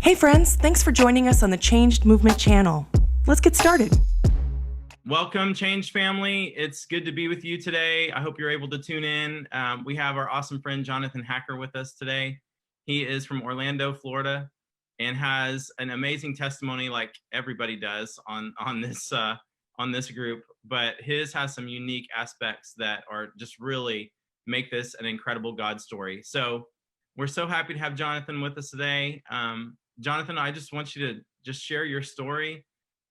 Hey friends, thanks for joining us on the Changed Movement channel. Let's get started. Welcome, Changed family. It's good to be with you today. I hope you're able to tune in. We have our awesome friend Jonathan Hacker with us today. He is from Orlando, Florida, and has an amazing testimony, like everybody does on this group. But his has some unique aspects that are just really make this an incredible God story. So we're so happy to have Jonathan with us today. Jonathan, I just want you to just share your story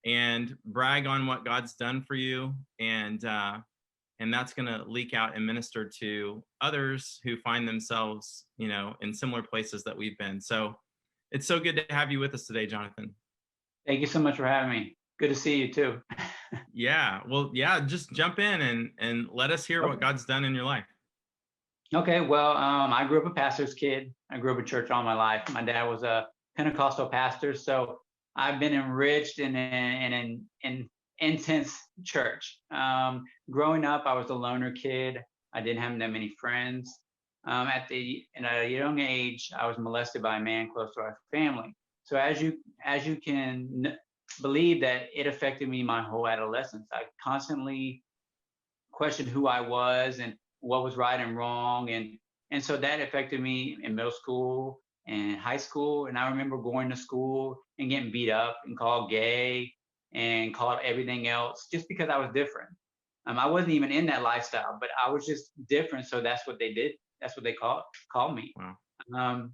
and brag on what God's done for you, and that's going to leak out and minister to others who find themselves, in similar places that we've been. So it's so good to have you with us today, Jonathan. Thank you so much for having me. Good to see you too. Yeah, well, just jump in and let us hear what God's done in your life. Okay, well, I grew up a pastor's kid. I grew up in church all my life. My dad was a Pentecostal pastor, so I've been enriched in an intense church. Growing up, I was a loner kid. I didn't have that many friends. At a young age, I was molested by a man close to our family. So as you can believe, that it affected me my whole adolescence. I constantly questioned who I was and what was right and wrong, and so that affected me in middle school and high school. And I remember going to school and getting beat up and called gay and called everything else just because I was different. I wasn't even in that lifestyle, but I was just different. So that's what they did. That's what they called me. Wow.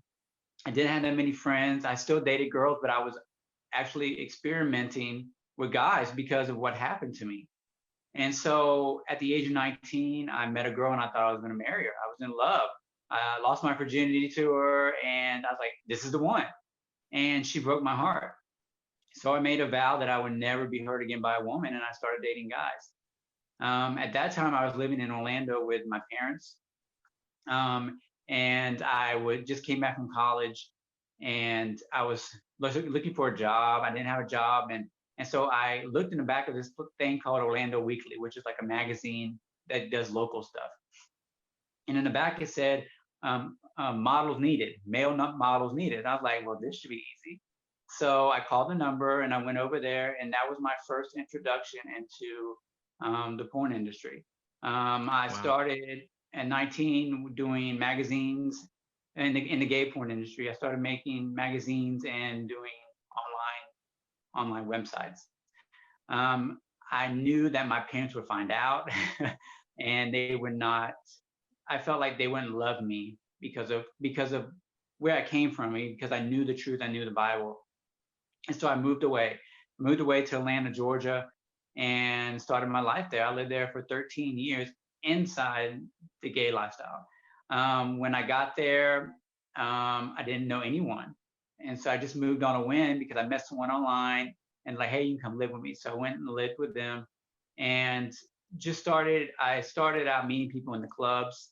I didn't have that many friends. I still dated girls, but I was actually experimenting with guys because of what happened to me. And so at the age of 19, I met a girl and I thought I was going to marry her. I was in love. I lost my virginity to her and I was like, this is the one. And she broke my heart. So I made a vow that I would never be hurt again by a woman, and I started dating guys. At that time, I was living in Orlando with my parents. And just came back from college, and I was looking for a job. I didn't have a job. And so I looked in the back of this thing called Orlando Weekly, which is like a magazine that does local stuff. And in the back it said, models needed, male models needed. And I was like, well, this should be easy. So I called the number and I went over there, and that was my first introduction into the porn industry. I started at 19 doing magazines in the gay porn industry. I started making magazines and doing online websites. I knew that my parents would find out and they would not. I felt like they wouldn't love me because of where I came from, because I knew the truth, I knew the Bible. And so I moved away to Atlanta, Georgia, and started my life there. I lived there for 13 years inside the gay lifestyle. When I got there, I didn't know anyone. And so I just moved on a whim because I met someone online and like, hey, you can come live with me. So I went and lived with them and I started out meeting people in the clubs,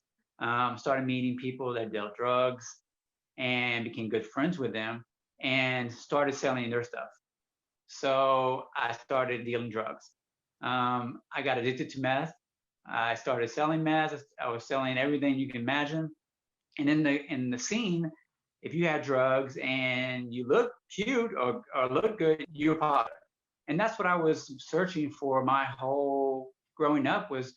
started meeting people that dealt drugs and became good friends with them and started selling their stuff. So I started dealing drugs. I got addicted to meth. I started selling meth. I was selling everything you can imagine. And in the scene, if you had drugs and you look cute or look good, you're popular. And that's what I was searching for my whole growing up, was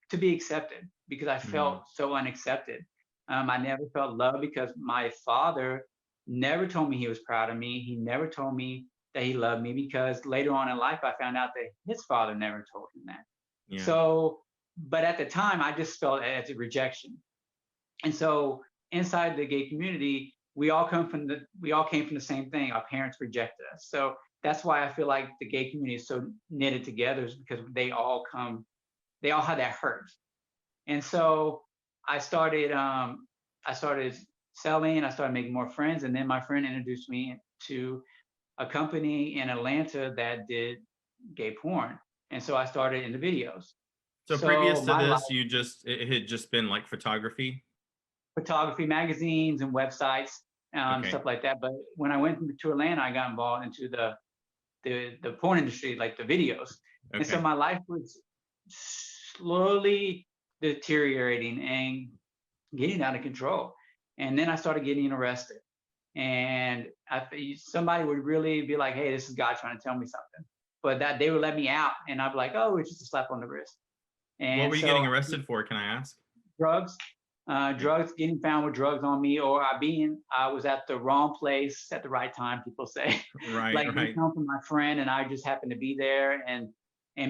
to be accepted, because I felt so unaccepted. I never felt love because my father never told me he was proud of me. He never told me that he loved me, because later on in life, I found out that his father never told him that. Yeah. So, but at the time, I just felt it as a rejection. And so inside the gay community, we all came from the same thing. Our parents rejected us. So that's why I feel like the gay community is so knitted together, is because they all have that hurt. And so I started selling, I started making more friends. And then my friend introduced me to a company in Atlanta that did gay porn. And so I started in the videos. So previous to this, it had just been like photography magazines and websites, stuff like that. But when I went to Atlanta, I got involved into the porn industry, like the videos. Okay. And so my life was slowly deteriorating and getting out of control. And then I started getting arrested. And somebody would really be like, hey, this is God trying to tell me something. But that they would let me out, and I'd be like, oh, it's just a slap on the wrist. And what were you so, getting arrested for? Can I ask? drugs, getting found with drugs on me, or I was at the wrong place at the right time, people say. Right, Like, right. they come from my friend, and I just happened to be there. And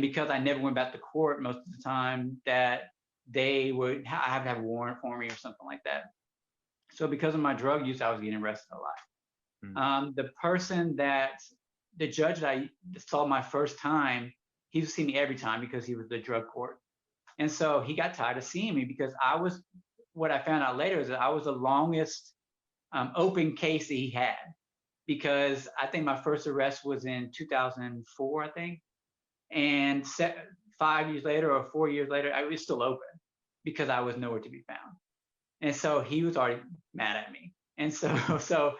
because I never went back to court most of the time, that I would have to have a warrant for me or something like that. So because of my drug use, I was getting arrested a lot. The judge that I saw my first time, he would see me every time because he was the drug court. And so he got tired of seeing me because what I found out later is that I was the longest open case that he had, because I think my first arrest was in 2004, I think. And 5 years later or 4 years later, I was still open because I was nowhere to be found. And so he was already mad at me. And so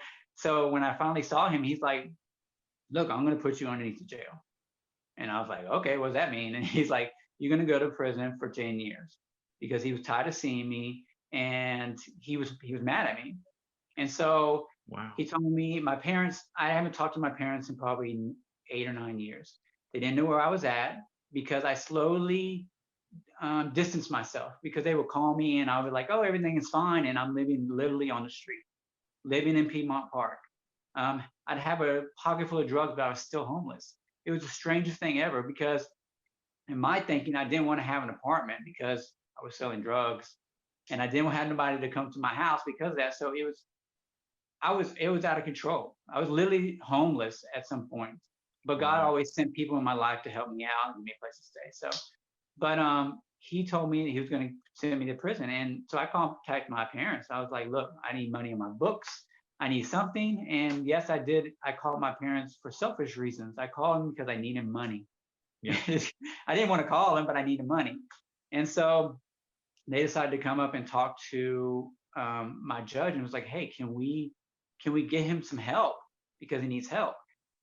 when I finally saw him, he's like, look, I'm going to put you underneath the jail. And I was like, okay, what does that mean? And he's like, you're going to go to prison for 10 years, because he was tired of seeing me, and he was mad at me. And so Wow. He told me, I haven't talked to my parents in probably 8 or 9 years. They didn't know where I was at, because I slowly distanced myself, because they would call me and I would be like, oh, everything is fine. And I'm living literally on the street, living in Piedmont Park. I'd have a pocket full of drugs, but I was still homeless. It was the strangest thing ever, because in my thinking, I didn't want to have an apartment because I was selling drugs, and I didn't have nobody to come to my house because of that. So it was out of control. I was literally homeless at some point, but God always sent people in my life to help me out and give me a place to stay. So, but he told me that he was going to send me to prison. And so I contacted my parents. I was like, look, I need money in my books. I need something. And yes, I did. I called my parents for selfish reasons. I called them because I needed money. Yeah. I didn't want to call them, but I needed money. And so they decided to come up and talk to my judge, and was like, hey, can we get him some help, because he needs help?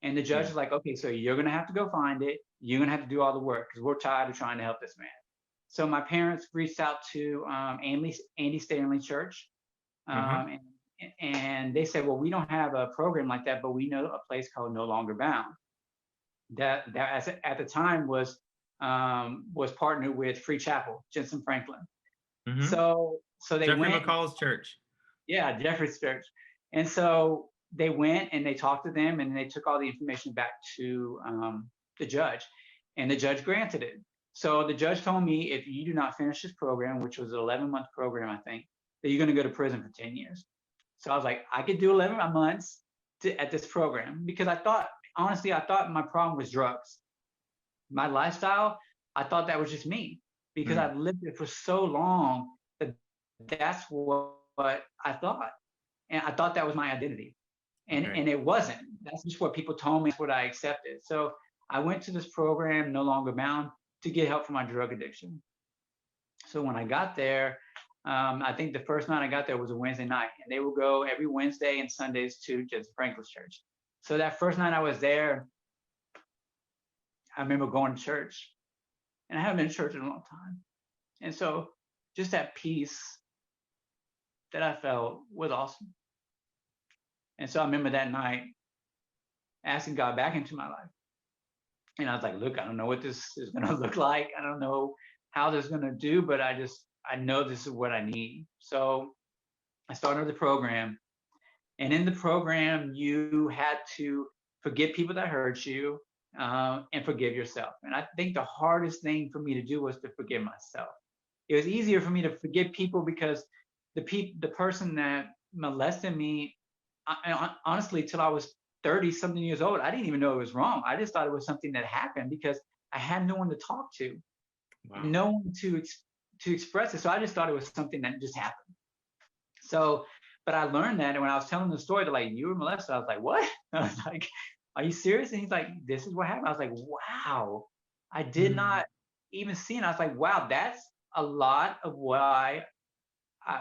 And the judge is like, okay, so you're going to have to go find it. You're going to have to do all the work, because we're tired of trying to help this man. So my parents reached out to Andy Stanley Church. And they said, well, we don't have a program like that, but we know a place called No Longer Bound that at the time was partnered with Free Chapel, Jensen Franklin. Mm-hmm. So they Jeffrey went. McCall's church. Yeah, Jeffrey's church. And so they went and they talked to them, and they took all the information back to the judge, and the judge granted it. So the judge told me, if you do not finish this program, which was an 11-month program, I think, that you're going to go to prison for 10 years. So I was like, I could do 11 months at this program, because I thought my problem was drugs. My lifestyle, I thought that was just me, because I've lived it for so long that that's what I thought. And I thought that was my identity. And it wasn't. That's just what people told me. That's what I accepted. So I went to this program, No Longer Bound, to get help for my drug addiction. So when I got there, I think the first night I got there was a Wednesday night, and they would go every Wednesday and Sundays to Jensen Franklin's church. So that first night I was there, I remember going to church, and I haven't been to church in a long time. And so just that peace that I felt was awesome. And so I remember that night asking God back into my life. And I was like, look, I don't know what this is going to look like. I don't know how this is going to do, but I know this is what I need. So I started the program. And in the program, you had to forgive people that hurt you, and forgive yourself. And I think the hardest thing for me to do was to forgive myself. It was easier for me to forgive people because the person that molested me, honestly, till I was 30-something years old, I didn't even know it was wrong. I just thought it was something that happened because I had no one to talk to, no one to express it. So I just thought it was something that just happened. So, but I learned that, and when I was telling the story, they're like, you were molested. I was like, what? I was like, are you serious? And he's like, this is what happened. I was like, wow, I did not even see it. I was like, wow, that's a lot of why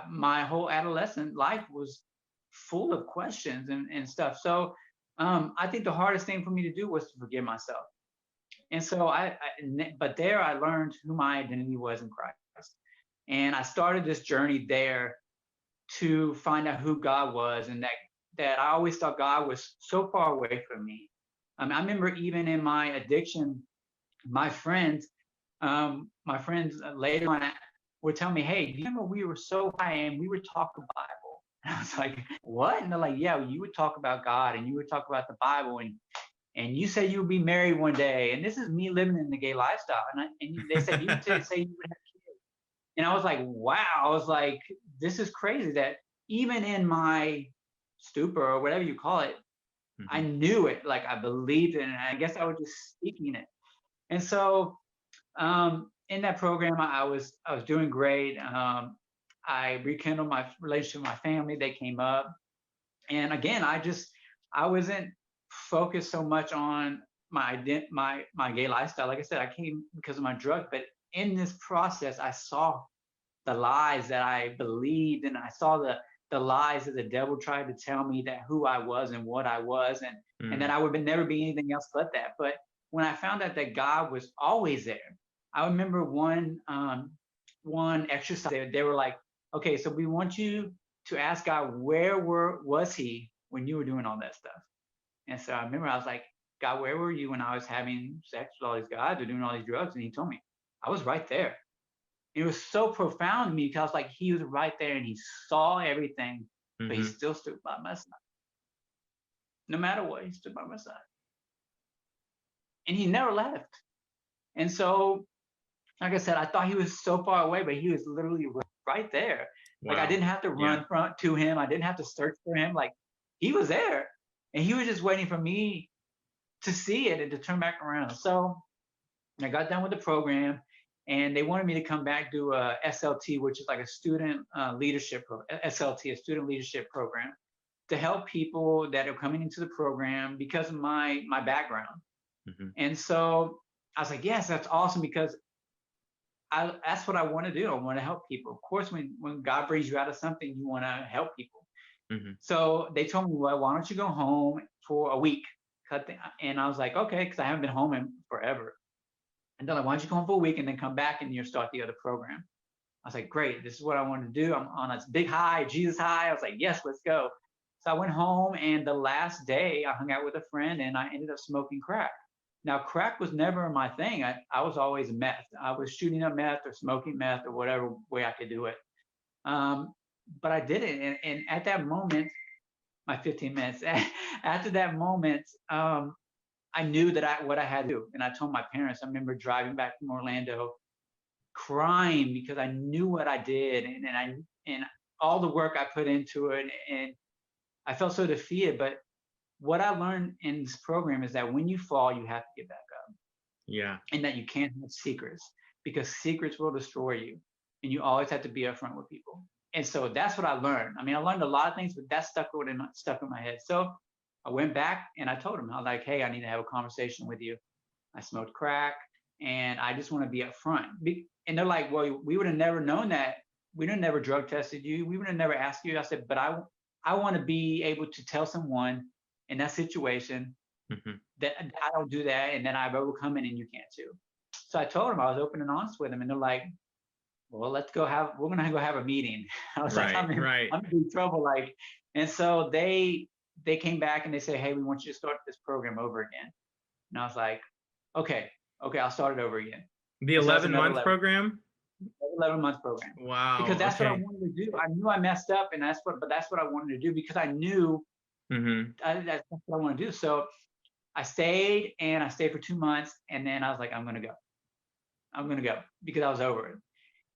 my whole adolescent life was full of questions and stuff. So I think the hardest thing for me to do was to forgive myself. And so but there I learned who my identity was in Christ. And I started this journey there to find out who God was, and that that I always thought God was so far away from me. I remember even in my addiction, my friends later on would tell me, "Hey, do you remember we were so high and we would talk the Bible?" And I was like, "What?" And they're like, "Yeah, you would talk about God and you would talk about the Bible and you said you would be married one day." And this is me living in the gay lifestyle. And they said you would say you would have kids. And I was like, wow. I was like, this is crazy that even in my stupor or whatever you call it, I knew it. Like I believed it, and I guess I was just speaking it. And so in that program, I was doing great. I rekindled my relationship with my family. They came up, and again, I wasn't focused so much on my gay lifestyle. Like I said, I came because of my drug, but in this process, I saw the lies that I believed, and I saw the lies that the devil tried to tell me that who I was and what I was, and that I would never be anything else but that. But when I found out that God was always there, I remember one exercise. They were like, "Okay, so we want you to ask God was He when you were doing all that stuff." And so I remember I was like, "God, where were you when I was having sex with all these guys or doing all these drugs?" And He told me, "I was right there." It was so profound to me because like He was right there and He saw everything, but He still stood by my side. No matter what, He stood by my side. And He never left. And so, like I said, I thought He was so far away, but He was literally right there. Wow. Like I didn't have to run to Him. I didn't have to search for Him. Like He was there. And He was just waiting for me to see it and to turn back around. So I got done with the program. And they wanted me to come back do a SLT, which is like a student leadership SLT, a student leadership program, to help people that are coming into the program because of my background. And so I was like, yes, that's awesome, because that's what I want to do. I want to help people. Of course, when God brings you out of something, you want to help people. So they told me, well, why don't you go home for a week? And I was like, okay, because I haven't been home in forever. And they're like, why don't you go home for a week and then come back and you'll start the other program? I was like, great, this is what I want to do. I'm on a big high, Jesus high. I was like, yes, let's go. So I went home, and the last day I hung out with a friend and I ended up smoking crack. Now, crack was never my thing. I was always meth. I was shooting up meth or smoking meth or whatever way I could do it. But I did it. And at that moment, my 15 minutes, after that moment, I knew that what I had to do. And I told my parents. I remember driving back from Orlando crying because I knew what I did and all the work I put into it. And I felt so defeated. But what I learned in this program is that when you fall, you have to get back up. Yeah. And that you can't have secrets, because secrets will destroy you. And you always have to be upfront with people. And so that's what I learned. I mean, I learned a lot of things, but that stuck in my head. So I went back and I told him, I was like, hey, I need to have a conversation with you. I smoked crack and I just want to be upfront. And they're like, well, we would have never known that. We would have never drug tested you. We would have never asked you. I said, but I want to be able to tell someone in that situation that I don't do that, and then I've overcome it and you can't too. So I told them, I was open and honest with them, and they're like, well, we're going to go have a meeting. I was like, I'm in big trouble. Like, and so they came back and they said, hey, we want you to start this program over again. And I was like, okay, I'll start it over again. The 11-month program? 11-month program. Wow. Because that's what I wanted to do. I knew I messed up, and that's what I wanted to do, because I knew that's what I want to do. So I stayed for 2 months, and then I was like, I'm going to go because I was over it.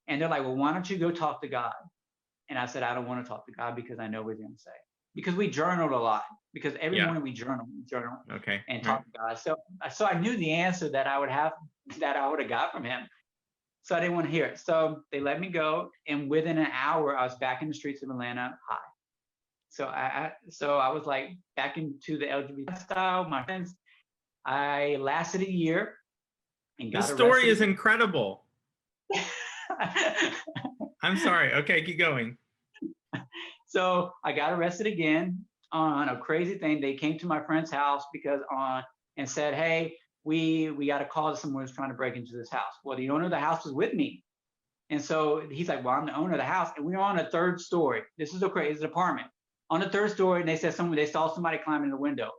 And they're like, well, why don't you go talk to God? And I said, I don't want to talk to God because I know what He's going to say. Because we journaled a lot. Because every morning we journal and talk to God. So I knew the answer that I would have got from Him. So I didn't want to hear it. So they let me go, and within an hour, I was back in the streets of Atlanta high. So I was like back into the LGBT style. My friends, I lasted a year. And got this story is incredible. I'm sorry. Okay, keep going. So I got arrested again on a crazy thing. They came to my friend's house and said, hey, we got a call that someone was trying to break into this house. Well, the owner of the house was with me. And so he's like, well, I'm the owner of the house. And we were on a third story. This is okay. It's an apartment. on the third story, and they said they saw somebody climbing the window.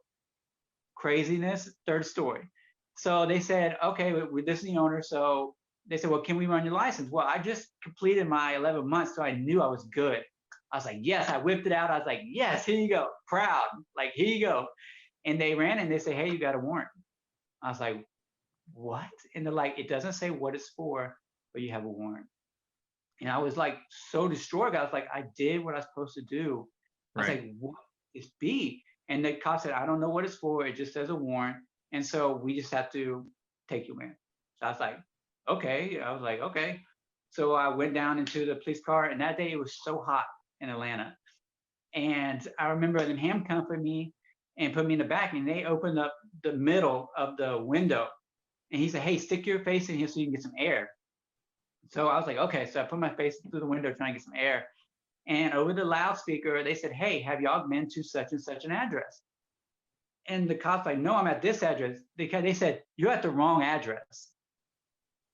Craziness, third story. So they said, okay, this is the owner. So they said, well, can we run your license? Well, I just completed my 11 months, so I knew I was good. I was like, yes, I whipped it out. I was like, yes, here you go. Proud, like, here you go. And they ran and they said, hey, you got a warrant. I was like, what? And they're like, it doesn't say what it's for, but you have a warrant. And I was like, so destroyed. I was like, I did what I was supposed to do. I was like, what is B? And the cop said, I don't know what it's for. It just says a warrant. And so we just have to take you in. So I was like, okay. I was like, okay. So I went down into the police car, and that day it was so hot in Atlanta. And I remember them handcuffing me and put me in the back, and they opened up the middle of the window. And he said, hey, stick your face in here so you can get some air. So I was like, okay. So I put my face through the window trying to get some air. And over the loudspeaker, they said, hey, have y'all been to such and such an address? And the cop's like, no, I'm at this address. They said, you're at the wrong address.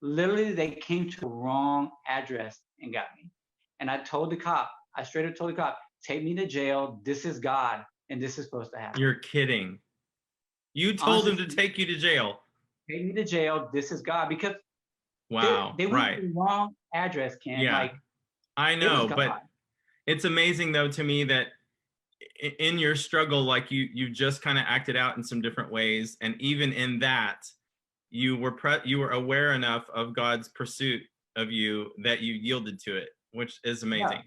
Literally, they came to the wrong address and got me. And I told the cop, I straight up told the cop, take me to jail. This is God, and this is supposed to happen. You're kidding. You told him to take you to jail. Take me to jail. This is God. Because wow, they went to the wrong address, Ken. Yeah, like, I know, but it's amazing though to me that in your struggle, like you just kind of acted out in some different ways, and even in that, you were aware enough of God's pursuit of you that you yielded to it, which is amazing.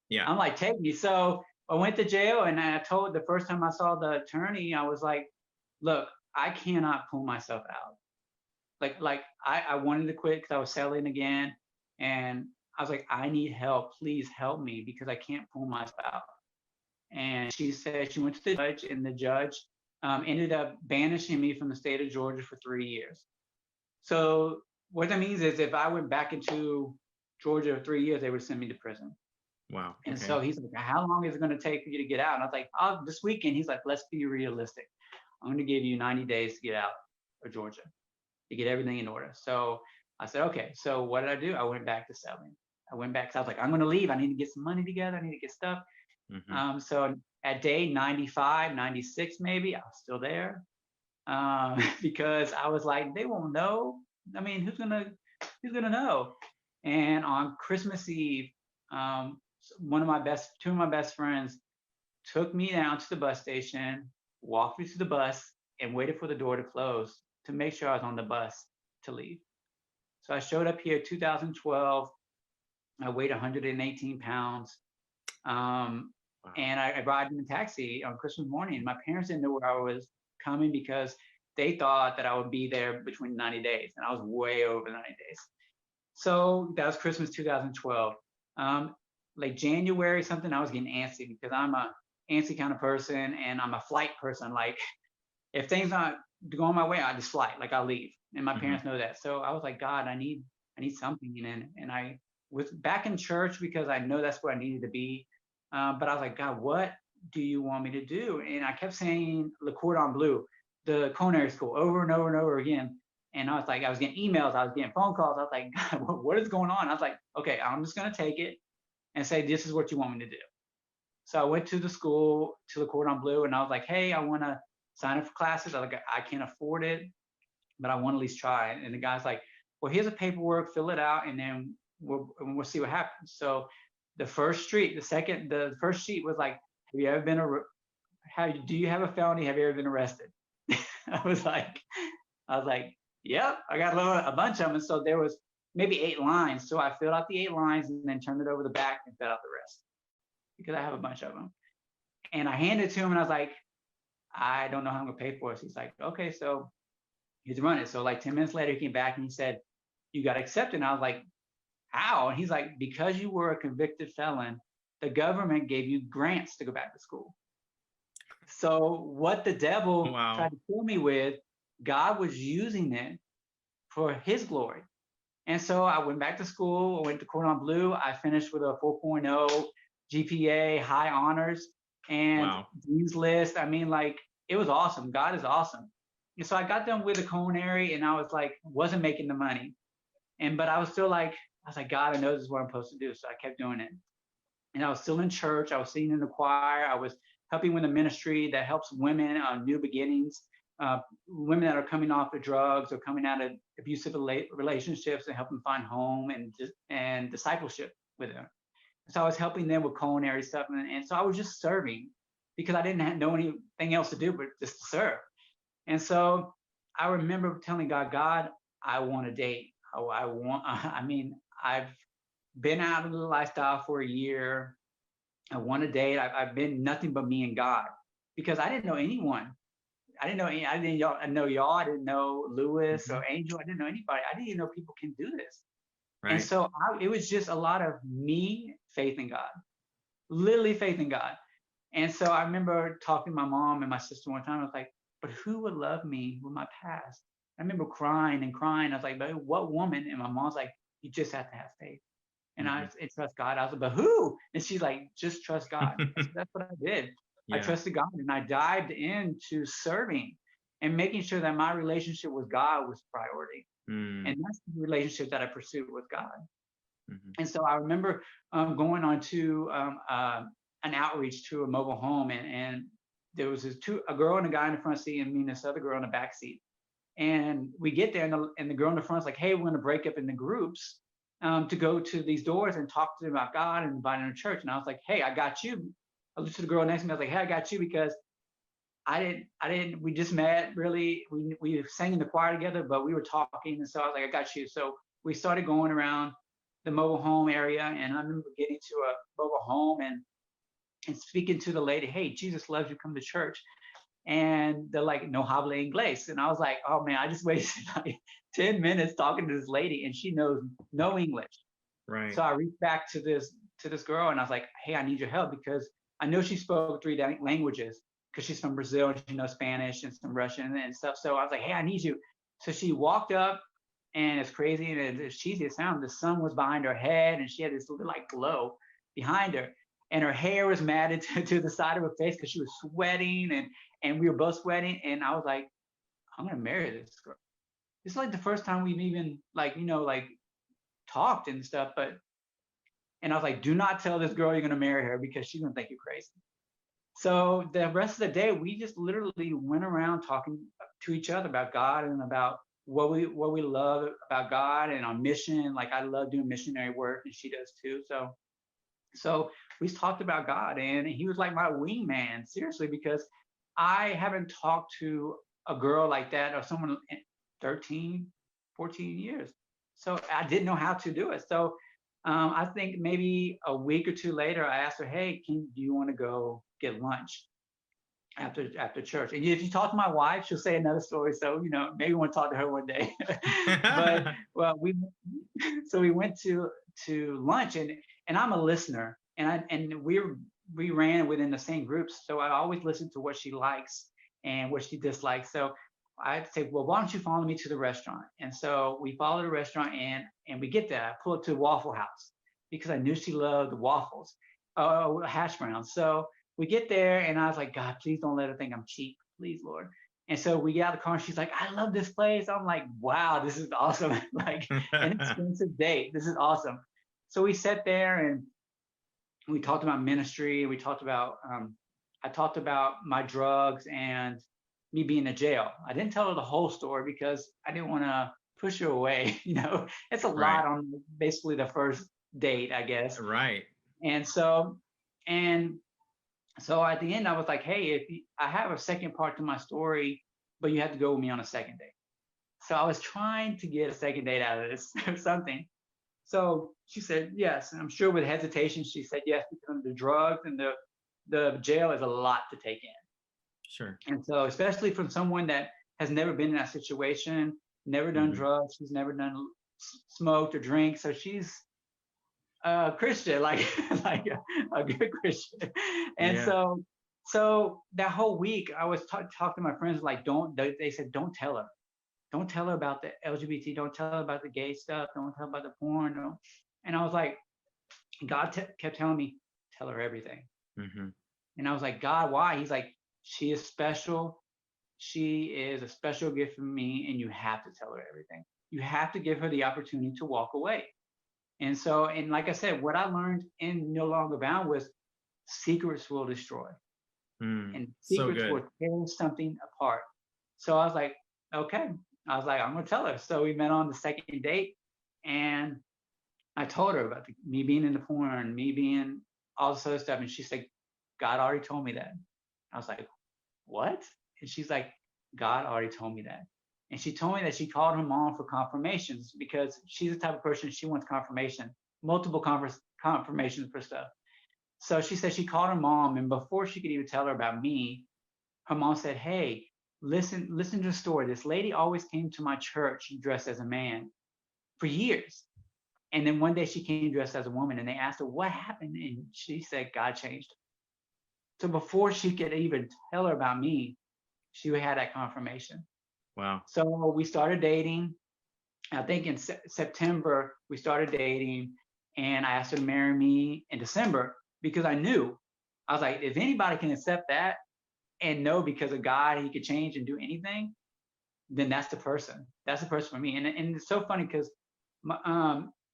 Yeah. I'm like, take me. So I went to jail, and I told the first time I saw the attorney, I was like, look, I cannot pull myself out. Like I wanted to quit because I was selling again, and I was like, I need help. Please help me because I can't pull myself out. And she said she went to the judge, and the judge ended up banishing me from the state of Georgia for 3 years. So what that means is if I went back into Georgia for 3 years, they would send me to prison. Wow. And so he's like, how long is it going to take for you to get out? And I was like, this weekend. He's like, let's be realistic. I'm going to give you 90 days to get out of Georgia, to get everything in order. So I said, okay. So what did I do? I went back to selling. I went back because I was like, I'm going to leave. I need to get some money together. I need to get stuff. Mm-hmm. So at day 95, 96, maybe, I was still there because I was like, they won't know. I mean, who's gonna know? And on Christmas Eve, two of my best friends took me down to the bus station, walked me to the bus, and waited for the door to close to make sure I was on the bus to leave. So I showed up here 2012. I weighed 118 pounds. And I arrived in a taxi on Christmas morning. My parents didn't know where I was coming because they thought that I would be there between 90 days, and I was way over 90 days. So that was Christmas 2012. Like January something, I was getting antsy because I'm a antsy kind of person, and I'm a flight person. Like if things not going my way, I just fly. Like I'll leave, and my parents know that. So I was like, God, I need something, and I was back in church because I know that's where I needed to be. But I was like, God, what do you want me to do? And I kept saying Le Cordon Bleu, the culinary school, over and over and over again. And I was like, I was getting emails, I was getting phone calls. I was like, God, what is going on? I was like, okay, I'm just going to take it and say, this is what you want me to do. So I went to the school, to Le Cordon Bleu, and I was like, hey, I want to sign up for classes. I was like, I can't afford it, but I want to at least try it. And the guy's like, well, here's the paperwork, fill it out, and then we'll see what happens. So the first sheet was like, do you have a felony? Have you ever been arrested? I was like, yep, I got a bunch of them. And so there was maybe 8 lines. So I filled out the 8 lines and then turned it over the back and filled out the rest because I have a bunch of them. And I handed it to him, and I was like, I don't know how I'm gonna pay for it. So he's like, okay, so he's running. So like 10 minutes later, he came back and he said, you got accepted. And I was like, how? And he's like, because you were a convicted felon, the government gave you grants to go back to school. So what the devil tried to kill me with, God was using it for his glory. And so I went back to school. I went to Cordon Bleu. I finished with a 4.0 GPA, high honors, and Dean's List. I mean, like, it was awesome. God is awesome. And so I got done with the culinary, and I was like, wasn't making the money. But I was still like, God, I know this is what I'm supposed to do. So I kept doing it. and I was still in church. I was singing in the choir. I was helping with a ministry that helps women on new beginnings, women that are coming off of drugs or coming out of abusive relationships, and help them find home and discipleship with them. So I was helping them with culinary stuff, and so I was just serving because I didn't know anything else to do but just to serve. And so I remember telling God, God, I want a date. I mean, I've been out of the lifestyle for a year. I want a date. I've been nothing but me and God because I didn't know anyone. I didn't know y'all. I didn't know Lewis or Angel. I didn't know anybody. I didn't even know people can do this. Right. And so it was just a lot of me, faith in God, literally faith in God. And so I remember talking to my mom and my sister one time. I was like, but who would love me with my past? I remember crying and crying. I was like, but what woman? And my mom's like, you just have to have faith. And I trust God. I was like, but who? And she's like, just trust God. So that's what I did. I trusted God, and I dived into serving and making sure that my relationship with God was priority. And that's the relationship that I pursued with God. And so I remember going on to an outreach to a mobile home, and there was a girl and a guy in the front seat, and me and this other girl in the back seat. And we get there, and the girl in the front is like, hey, we're going to break up into groups to go to these doors and talk to them about God and invite them to church. And I was like, hey, I got you. I looked to the girl next to me. I was like, hey, I got you, because we just met, really. We sang in the choir together, but we were talking. And so I was like, I got you. So we started going around the mobile home area. And I remember getting to a mobile home and speaking to the lady, hey, Jesus loves you, come to church. And they're like, no habla inglés. And I was like, oh man, I just wasted like 10 minutes talking to this lady, and she knows no English. Right. So I reached back to this girl, and I was like, hey, I need your help, because I know she spoke 3 languages, because she's from Brazil and she knows Spanish and some Russian and stuff. So I was like, hey, I need you. So she walked up, and it's crazy and as cheesy as it sounds, the sun was behind her head, and she had this little like glow behind her, and her hair was matted to the side of her face because she was sweating, and we were both sweating. And I was like, I'm gonna marry this girl. It's like the first time we've even like talked and stuff. And I was like, do not tell this girl you're gonna marry her, because she's gonna think you're crazy. So the rest of the day, we just literally went around talking to each other about God and about what we love about God and our mission. Like, I love doing missionary work, and she does too. So we talked about God, and he was like my wingman, seriously, because I haven't talked to a girl like that or someone in 13, 14 years. So I didn't know how to do it. So I think maybe a week or 2 later, I asked her, hey, do you want to go get lunch after church? And if you talk to my wife, she'll say another story. So, maybe we want to talk to her one day. But well, we went to lunch, and I'm a listener, and we ran within the same groups. So I always listen to what she likes and what she dislikes. So I'd say, well, why don't you follow me to the restaurant? And so we follow the restaurant, and we get there. I pull up to Waffle House because I knew she loved the waffles, hash browns. So we get there, and I was like, God, please don't let her think I'm cheap. Please, Lord. And so we get out of the car, and she's like, I love this place. I'm like, wow, this is awesome. Like an expensive date. This is awesome. So we sat there, and we talked about ministry. We talked about, I talked about my drugs and me being in jail. I didn't tell her the whole story because I didn't want to push her away. It's a lot on basically the first date, I guess. Right. And so at the end, I was like, hey, I have a second part to my story, but you have to go with me on a second date. So I was trying to get a second date out of this or something. So she said yes. And I'm sure with hesitation, she said yes, because the drugs and the jail is a lot to take in. Sure. And so, especially from someone that has never been in that situation, never done drugs, she's never done smoked or drink. So she's a Christian, like a good Christian. And so that whole week, I was talking to my friends, like, they said, don't tell her. Don't tell her about the LGBT. Don't tell her about the gay stuff. Don't tell her about the porn. No. And I was like, God kept telling me, tell her everything. And I was like, God, why? He's like, she is special. She is a special gift from me, and you have to tell her everything. You have to give her the opportunity to walk away. And so, and like I said, what I learned in No Longer Bound was secrets will destroy, and So secrets good. will tear something apart. So I was like, okay. I was like, I'm gonna tell her. So we met on the second date, and I told her about me being in the porn, me being all this other stuff, and she said, God already told me that. I was like, what? And she's like, God already told me that. And she told me that she called her mom for confirmations because she's the type of person, she wants confirmation, multiple confirmations for stuff. So she said she called her mom, and before she could even tell her about me, her mom said, hey, listen to the story. This lady always came to my church dressed as a man for years. And then one day she came dressed as a woman, and they asked her what happened. And she said, God changed her. So before she could even tell her about me, she had that confirmation. Wow. So we started dating. I think in September, we started dating, and I asked her to marry me in December because I knew, I was like, if anybody can accept that and know because of God, he could change and do anything, then that's the person. That's the person for me. And it's so funny because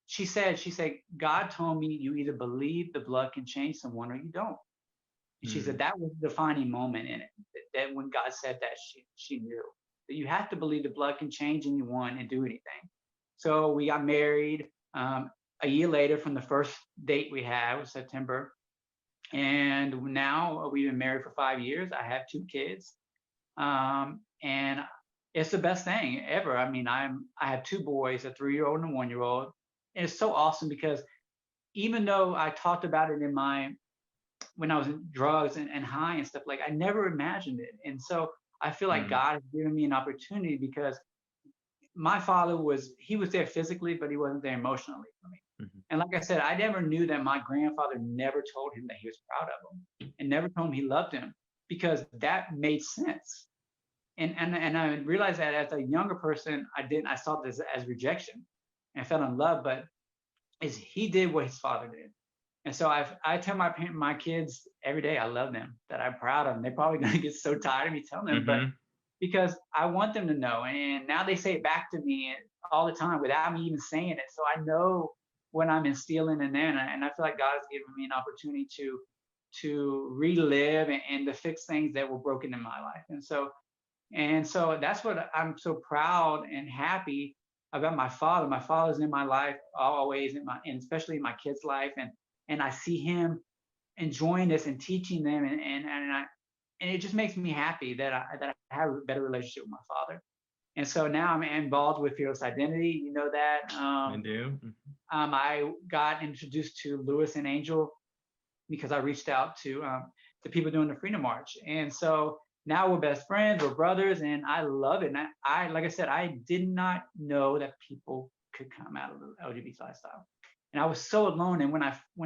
she said, God told me you either believe the blood can change someone or you don't. And she said that was the defining moment in it. That when God said that, she knew that you have to believe the blood can change anyone and do anything. So we got married a year later from the first date we had, was September. And now we've been married for 5 years. I have 2 kids. And it's the best thing ever. I mean, I have 2 boys, a 3-year-old and a 1-year-old. And it's so awesome because even though I talked about it when I was in drugs and high and stuff, like I never imagined it. And so I feel like God has given me an opportunity because my father he was there physically, but he wasn't there emotionally for me. And like I said, I never knew that my grandfather never told him that he was proud of him and never told him he loved him because that made sense. And I realized that as a younger person, I saw this as rejection and I fell in love, but he did what his father did. And so I tell my kids every day I love them, that I'm proud of them. They're probably going to get so tired of me telling them, but because I want them to know. And now they say it back to me all the time without me even saying it. So I know what I'm instilling in them. And I feel like God has given me an opportunity to relive and to fix things that were broken in my life. And so that's what I'm so proud and happy about my father. My father's in my life always, and especially in my kids' life. And I see him enjoying this and teaching them, and it just makes me happy that I have a better relationship with my father. And so now I'm involved with Fearless Identity. You know that. I do. I got introduced to Lewis and Angel because I reached out to the people doing the Freedom March, and so now we're best friends, we're brothers, and I love it. And I like I said, I did not know that people could come out of the LGBT lifestyle. And I was so alone. And when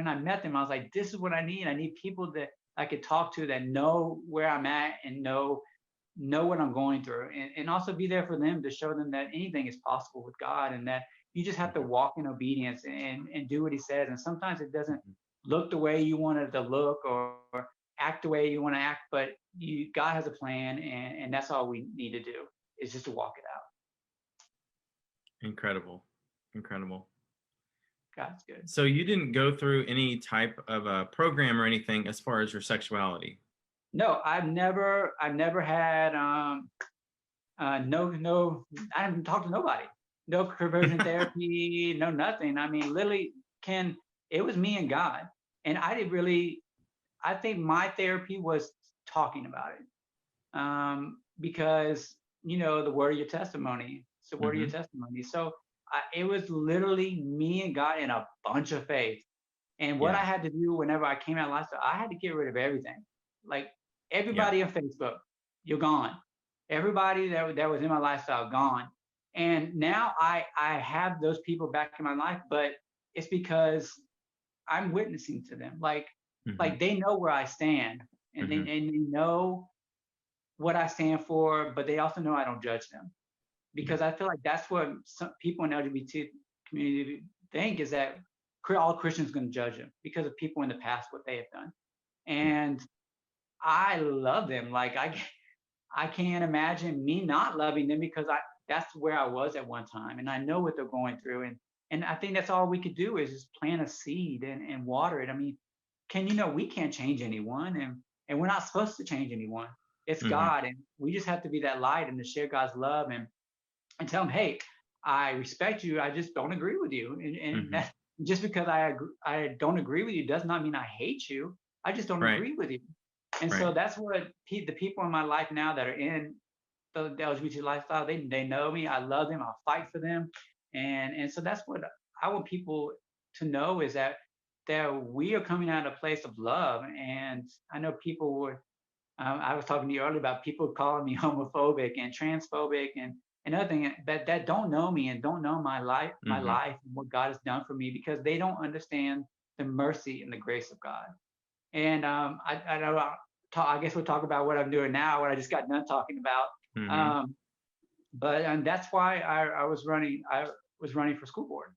I met them, I was like, this is what I need. I need people that I could talk to that know where I'm at and know what I'm going through, and also be there for them to show them that anything is possible with God, and that you just have to walk in obedience and do what he says. And sometimes it doesn't look the way you want it to look or act the way you want to act, but God has a plan, and that's all we need to do is just to walk it out. Incredible. God's good. So you didn't go through any type of a program or anything as far as your sexuality? No, I've never had no, I haven't talked to nobody. No conversion therapy, no nothing. I mean, literally, it was me and God. And I think my therapy was talking about it. Because, the word of your testimony. It's the word of your testimony. So it was literally me and God in a bunch of faith. And what I had to do whenever I came out of lifestyle, I had to get rid of everything. Like everybody on Facebook, you're gone. Everybody that was in my lifestyle, gone. And now I have those people back in my life, but it's because I'm witnessing to them. Like they know where I stand, and they know what I stand for, but they also know I don't judge them, because I feel like that's what some people in the LGBT community think, is that all Christians are going to judge them because of people in the past, what they have done. And I love them. Like I can't imagine me not loving them, because that's where I was at one time, and I know what they're going through, And I think that's all we could do is just plant a seed and water it. I mean, we can't change anyone, and we're not supposed to change anyone. It's Mm-hmm. God, and we just have to be that light and to share God's love and tell them, hey, I respect you. I just don't agree with you. And that, just because I don't agree with you does not mean I hate you. I just don't agree with you. And so that's what the people in my life now that are in the LGBT lifestyle, they know me. I love them. I'll fight for them. And so that's what I want people to know is that we are coming out of a place of love. And I know people were, I was talking to you earlier about people calling me homophobic and transphobic and other thing that don't know me and don't know my life, and what God has done for me, because they don't understand the mercy and the grace of God. And I guess we'll talk about what I'm doing now, what I just got done talking about. But that's why I was running for school board.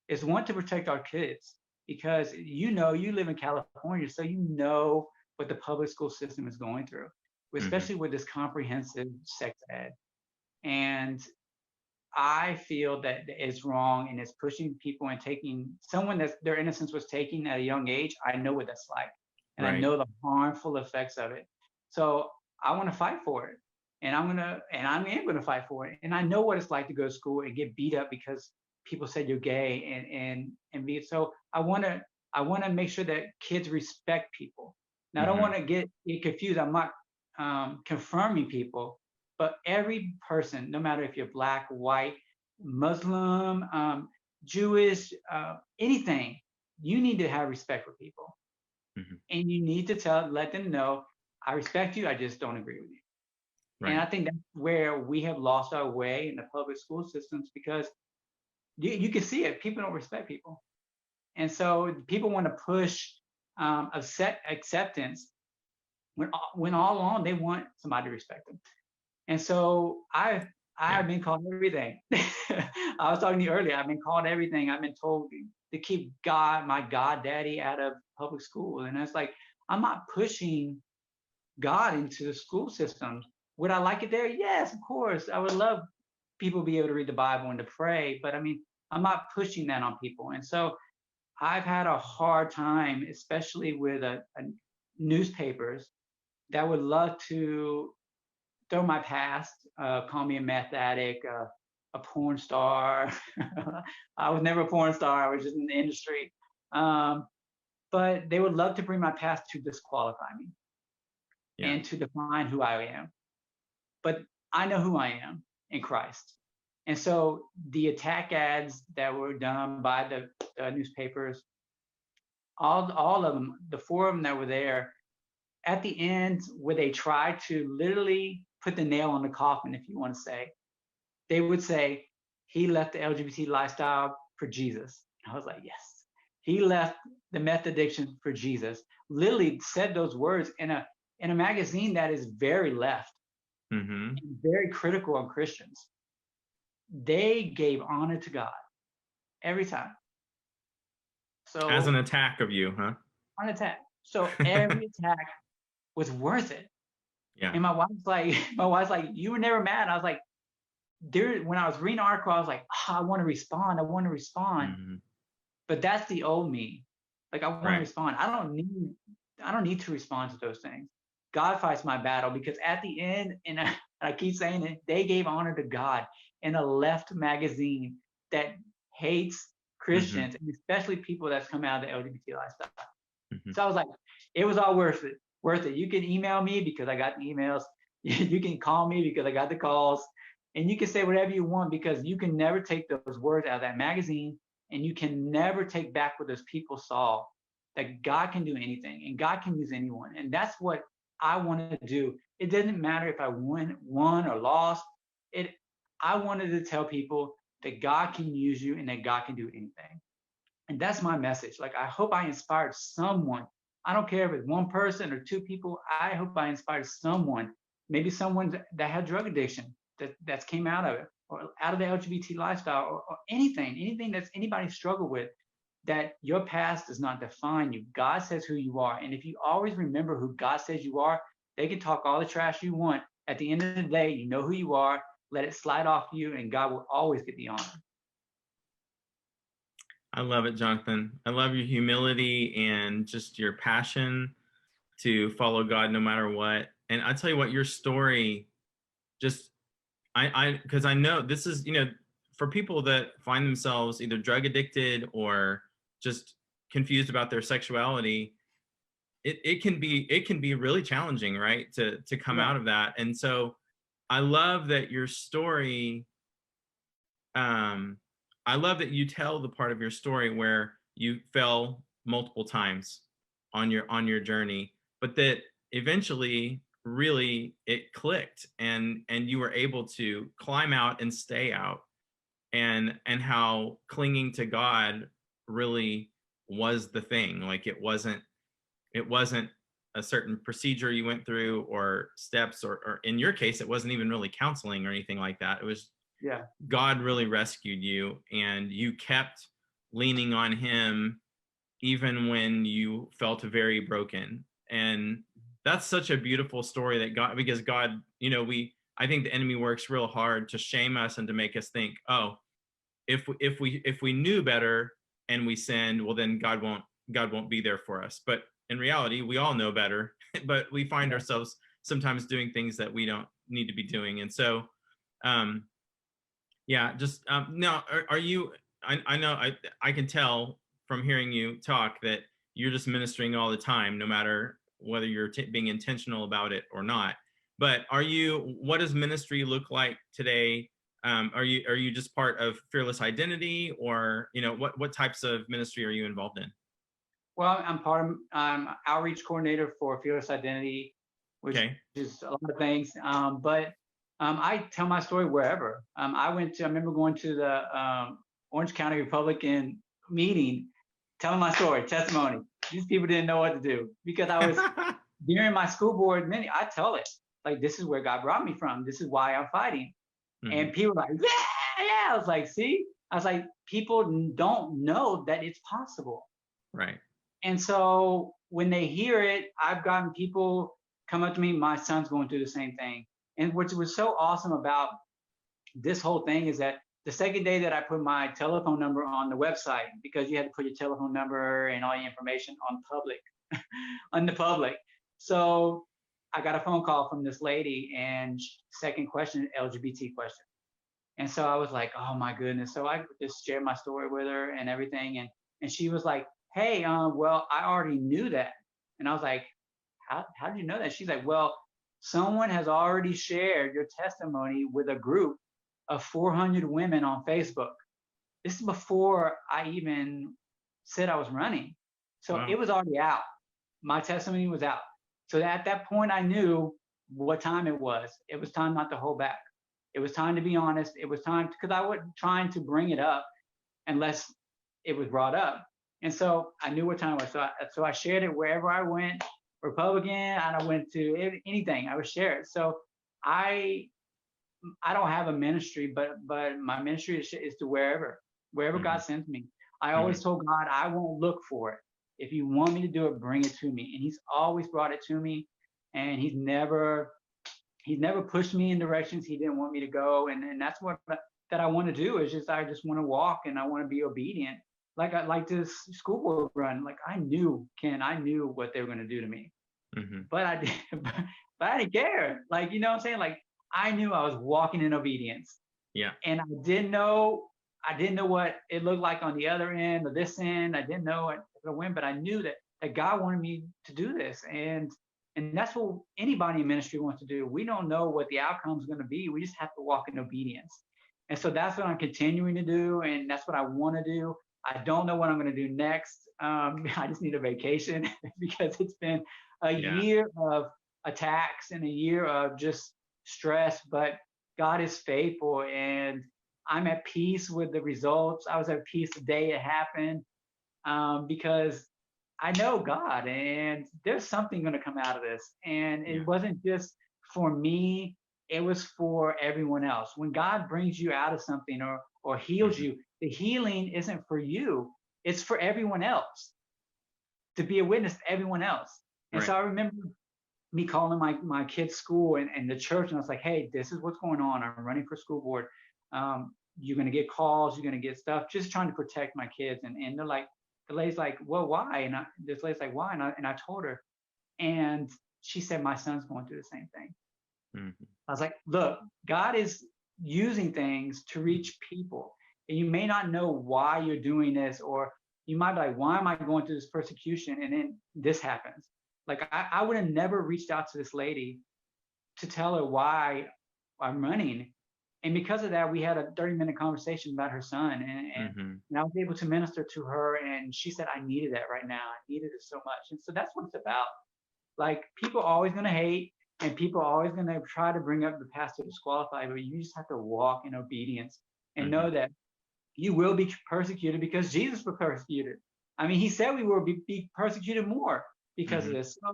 Is one, to protect our kids, because you live in California, so you know what the public school system is going through, especially with this comprehensive sex ed. And I feel that it's wrong and it's pushing people and taking someone that their innocence was taken at a young age. I know what that's like, and I know the harmful effects of it. So I want to fight for it, and I am gonna fight for it. And I know what it's like to go to school and get beat up because people said you're gay and be so. I want to make sure that kids respect people. Now I don't want to get confused. I'm not confirming people. But every person, no matter if you're black, white, Muslim, Jewish, anything, you need to have respect for people. And you need to let them know, I respect you, I just don't agree with you. And I think that's where we have lost our way in the public school systems, because you can see it. People don't respect people. And so people want to push acceptance when all along they want somebody to respect them. And so I've been called everything. I was talking to you earlier. I've been called everything. I've been told to keep my God daddy out of public school. And it's like, I'm not pushing God into the school system. Would I like it there? Yes, of course. I would love people to be able to read the Bible and to pray. But I mean, I'm not pushing that on people. And so I've had a hard time, especially with newspapers that would love to throw my past, call me a meth addict, a porn star. I was never a porn star. I was just in the industry. But they would love to bring my past to disqualify me and to define who I am. But I know who I am in Christ. And so the attack ads that were done by the newspapers, all of them, the four of them that were there, at the end, where they tried to literally put the nail on the coffin, if you want to say, they would say, he left the LGBT lifestyle for Jesus. I was like, yes. He left the meth addiction for Jesus. Literally said those words in a magazine that is very left and very critical on Christians. They gave honor to God every time. So as an attack of you, huh? An attack. So every attack was worth it. Yeah. And my wife's like, you were never mad. I was like, when I was reading the article, I was like, I want to respond. But that's the old me. Like, I want to respond. I don't need to respond to those things. God fights my battle, because at the end, and I keep saying it, they gave honor to God in a left magazine that hates Christians, and especially people that's come out of the LGBT lifestyle. So I was like, it was all worth it. You can email me because I got the emails. You can call me because I got the calls. And you can say whatever you want, because you can never take those words out of that magazine, and you can never take back what those people saw, that God can do anything and God can use anyone. And that's what I wanted to do. It didn't matter if I won or lost. I wanted to tell people that God can use you and that God can do anything. And that's my message. Like, I hope I inspired someone. I don't care if it's one person or two people. I hope I inspired someone, maybe someone that had drug addiction that's came out of it, or out of the LGBT lifestyle, or anything that's anybody struggled with, that your past does not define you. God says who you are. And if you always remember who God says you are, they can talk all the trash you want. At the end of the day, you know who you are. Let it slide off you, and God will always get the honor. I love it, Jonathan. I love your humility and just your passion to follow God no matter what. And I tell you what, your story just because I know this is, for people that find themselves either drug addicted or just confused about their sexuality, it can be really challenging, right? To come Yeah. out of that. And so I love that your story, um, I love that you tell the part of your story where you fell multiple times on your journey, but that eventually really it clicked and you were able to climb out and stay out, and how clinging to God really was the thing. Like it wasn't a certain procedure you went through or steps, or in your case it wasn't even really counseling or anything like that. It was Yeah. God really rescued you, and you kept leaning on him even when you felt very broken. And that's such a beautiful story that God, because God, I think the enemy works real hard to shame us and to make us think, oh, if we knew better and we sinned, well then God won't be there for us. But in reality, we all know better, but we find ourselves sometimes doing things that we don't need to be doing. And so, um, yeah, just now, are you? I know I can tell from hearing you talk that you're just ministering all the time, no matter whether you're being intentional about it or not. But are you? What does ministry look like today? Are you just part of Fearless Identity, or what types of ministry are you involved in? Well, I'm outreach coordinator for Fearless Identity, which Okay. is a lot of things. But I tell my story wherever. I remember going to the Orange County Republican meeting, telling my story, testimony. These people didn't know what to do because I was during my school board meeting. I tell it like, this is where God brought me from. This is why I'm fighting. And people were like, yeah, yeah. I was like, see, I was like, people don't know that it's possible. Right. And so when they hear it, I've gotten people come up to me, my son's going through the same thing. And what was so awesome about this whole thing is that the second day that I put my telephone number on the website, because you had to put your telephone number and all your information on on the public. So I got a phone call from this lady, and second question, LGBT question. And so I was like, oh my goodness. So I just shared my story with her and everything. And she was like, hey, well, I already knew that. And I was like, how did you know that? She's like, well, someone has already shared your testimony with a group of 400 women on Facebook. This is before I even said I was running. So Wow. it was already out. My testimony was out. So at that point, I knew what time it was. It was time not to hold back. It was time to be honest. It was time, because I wasn't trying to bring it up unless it was brought up. And so I knew what time it was. So I shared it wherever I went, Republican, and I went to anything, I would share it. So I don't have a ministry, but my ministry is to wherever God sends me. I always told God, I won't look for it. If you want me to do it, bring it to me. And he's always brought it to me. And he's never pushed me in directions he didn't want me to go. And that's what that I want to do, is I just want to walk, and I want to be obedient. Like this school board run, like I knew what they were going to do to me, but I didn't care. Like, you know what I'm saying? Like, I knew I was walking in obedience. Yeah. And I didn't know what it looked like on the other end or this end. I didn't know it would win, but I knew that God wanted me to do this. And that's what anybody in ministry wants to do. We don't know what the outcome is going to be. We just have to walk in obedience. And so that's what I'm continuing to do. And that's what I want to do. I don't know what I'm going to do next. I just need a vacation because it's been a year of attacks and a year of just stress, but God is faithful, and I'm at peace with the results. I was at peace the day it happened, because I know God, and there's something going to come out of this. And it wasn't just for me, it was for everyone else. When God brings you out of something or heals you, the healing isn't for you, it's for everyone else, to be a witness to everyone else. And so I remember me calling my kid's school and the church, and I was like, hey, this is what's going on. I'm running for school board. you're going to get calls, you're going to get stuff, just trying to protect my kids. And they're like, the lady's like, well, why? And this lady's like, why? And I told her, and she said, my son's going through the same thing. Mm-hmm. I was like, look, God is using things to reach people. And you may not know why you're doing this, or you might be like, why am I going through this persecution? And then this happens. Like, I would have never reached out to this lady to tell her why I'm running. And because of that, we had a 30-minute conversation about her son. And I was able to minister to her. And she said, I needed that right now. I needed it so much. And so that's what it's about. Like, people are always going to hate, and people are always going to try to bring up the past to disqualify, but you just have to walk in obedience and know that you will be persecuted because Jesus was persecuted. I mean, he said we will be persecuted more because of this. So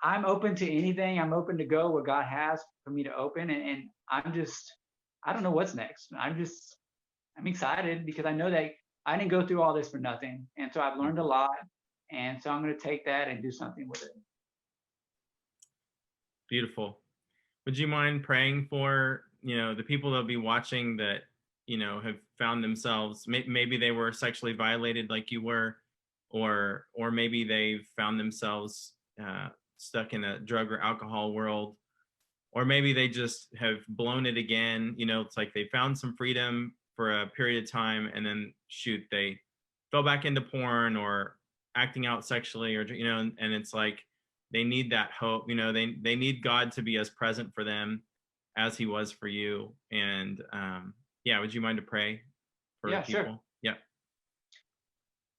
I'm open to anything. I'm open to go where God has for me to open. And I don't know what's next. I'm excited because I know that I didn't go through all this for nothing. And so I've learned a lot. And so I'm going to take that and do something with it. Beautiful. Would you mind praying for, the people that'll be watching that, have found themselves, maybe they were sexually violated like you were, or maybe they've found themselves stuck in a drug or alcohol world, or maybe they just have blown it again. It's like they found some freedom for a period of time, and then they fell back into porn or acting out sexually, or and it's like they need that hope. They need God to be as present for them as he was for you. And would you mind to pray for people? Sure. Yeah.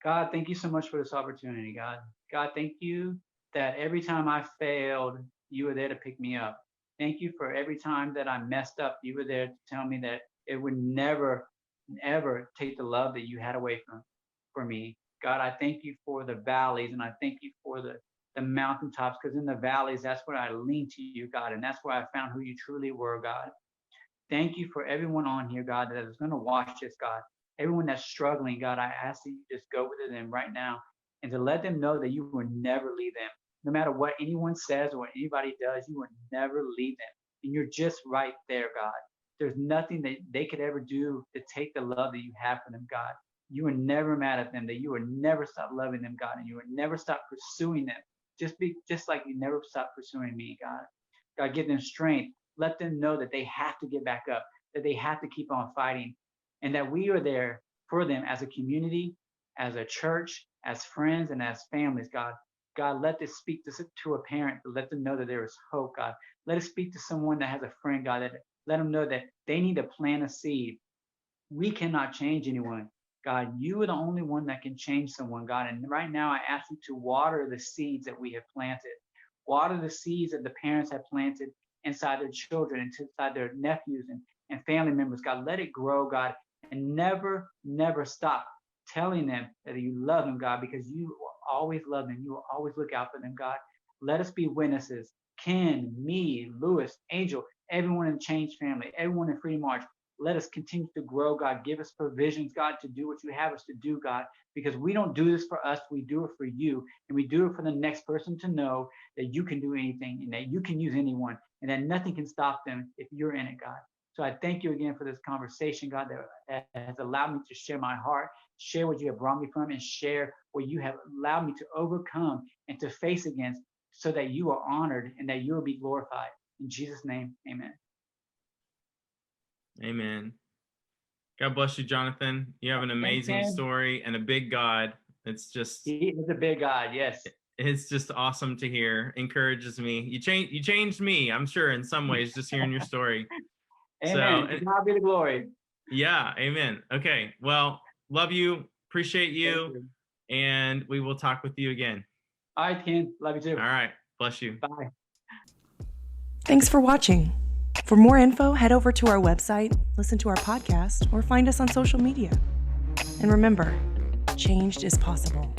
God, thank you so much for this opportunity. God, thank you that every time I failed, you were there to pick me up. Thank you for every time that I messed up, you were there to tell me that it would never, ever take the love that you had away from me. God, I thank you for the valleys, and I thank you for the mountaintops, because in the valleys, that's where I leaned to you, God, and that's where I found who you truly were, God. Thank you for everyone on here, God, that is going to watch this, God. Everyone that's struggling, God, I ask that you just go with them right now and to let them know that you will never leave them. No matter what anyone says or what anybody does, you will never leave them. And you're just right there, God. There's nothing that they could ever do to take the love that you have for them, God. You are never mad at them, that you will never stop loving them, God, and you will never stop pursuing them. Just like you never stopped pursuing me, God. God, give them strength. Let them know that they have to get back up, that they have to keep on fighting, and that we are there for them as a community, as a church, as friends, and as families, God. God, let this speak to a parent, to let them know that there is hope, God. Let it speak to someone that has a friend, God, that let them know that they need to plant a seed. We cannot change anyone. God, you are the only one that can change someone, God. And right now, I ask you to water the seeds that we have planted. Water the seeds that the parents have planted inside their children and inside their nephews and family members. God, let it grow, God, and never, never stop telling them that you love them, God, because you will always love them. You will always look out for them, God. Let us be witnesses. Ken, me, Lewis, Angel, everyone in the Change family, everyone in Freedom March. Let us continue to grow, God. Give us provisions, God, to do what you have us to do, God, because we don't do this for us. We do it for you, and we do it for the next person to know that you can do anything and that you can use anyone and that nothing can stop them if you're in it, God. So I thank you again for this conversation, God, that has allowed me to share my heart, share what you have brought me from, and share what you have allowed me to overcome and to face against, so that you are honored and that you will be glorified. In Jesus' name, amen. Amen. God bless you, Jonathan. You have an amazing story and a big God. It's just, he is a big God. Yes. It's just awesome to hear. Encourages me. You changed me, I'm sure, in some ways, just hearing your story. Amen. To God be the glory. Yeah. Amen. Okay. Well, love you. Appreciate you. And we will talk with you again. All right, Ken. Love you too. All right. Bless you. Bye. Thanks for watching. For more info, head over to our website, listen to our podcast, or find us on social media. And remember, change is possible.